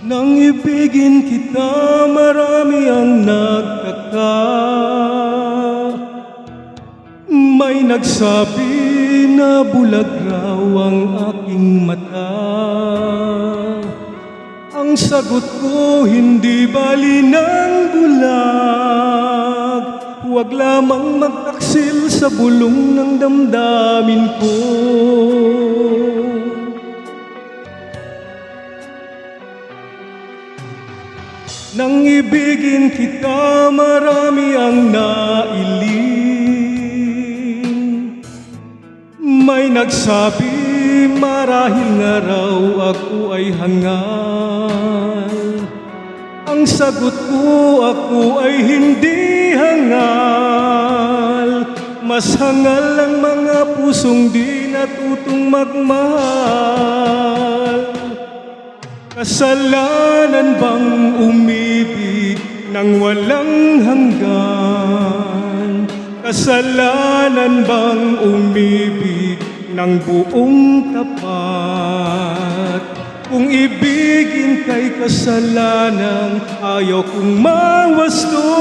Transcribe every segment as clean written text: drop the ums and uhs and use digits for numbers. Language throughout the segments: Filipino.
Nang ibigin kita, marami ang nagtaka. May nagsabi na bulag raw ang aking mata. Ang sagot ko, hindi bali ng bulag. Huwag lamang magtaksil sa bulong ng damdamin ko. Nang ibigin kita, marami ang nailing. May nagsabi, marahil nga raw ako ay hangal. Ang sagot ko, ako ay hindi hangal. Mas hangal ang mga pusong di natutong magmahal. Kasalanan bang umibig nang walang hanggan? Kasalanan bang umibig ng buong tapat? Kung ibigin kay kasalanan, ayaw kong mawasto.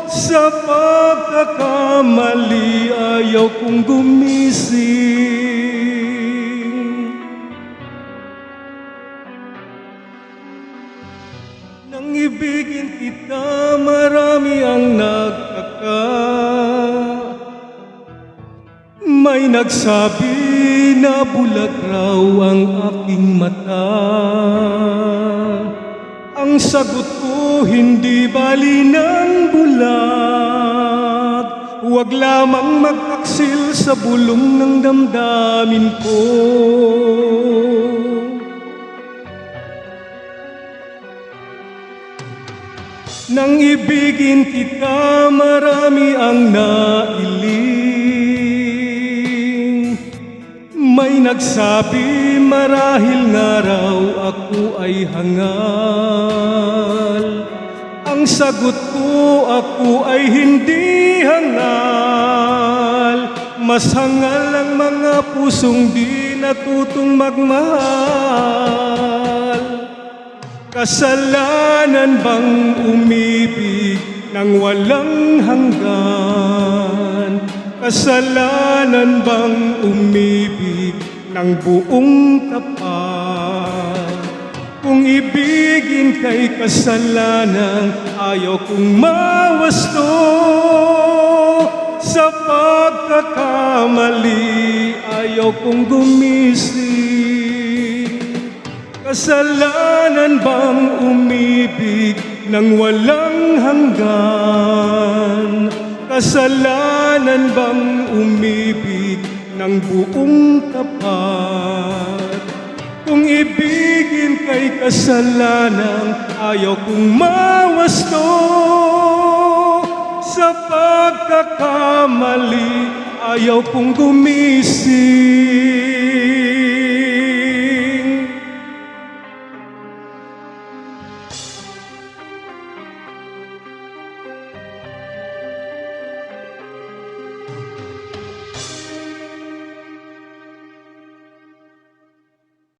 Sa pagkakamali, ayaw kong gumising. Nang ibigin kita, marami ang nagtaka. May nagsabi na bulag raw ang aking mata. Ang sagot ko, hindi bali ng bulag. Huwag lamang magtaksil sa bulong ng damdamin ko. Nang ibigin kita, marami ang nailing. May nagsabi, marahil nga raw ako ay hangal. Ang sagot ko, ako ay hindi hangal. Mas hangal ang mga pusong di natutong magmahal. Kasalanan bang umibig nang walang hanggan? Kasalanan bang umibig ng buong tapat? Kung ibigin kay kasalanan, ayaw kong mawasto. Sa pagkakamali, ayaw kong gumising. Kasalanan bang umibig nang walang hanggan? Kasalanan bang umibig ng buong tapat? Kung ibigin kay kasalanan, ayaw kong mawasto. Sa pagkakamali, ayaw kong gumising.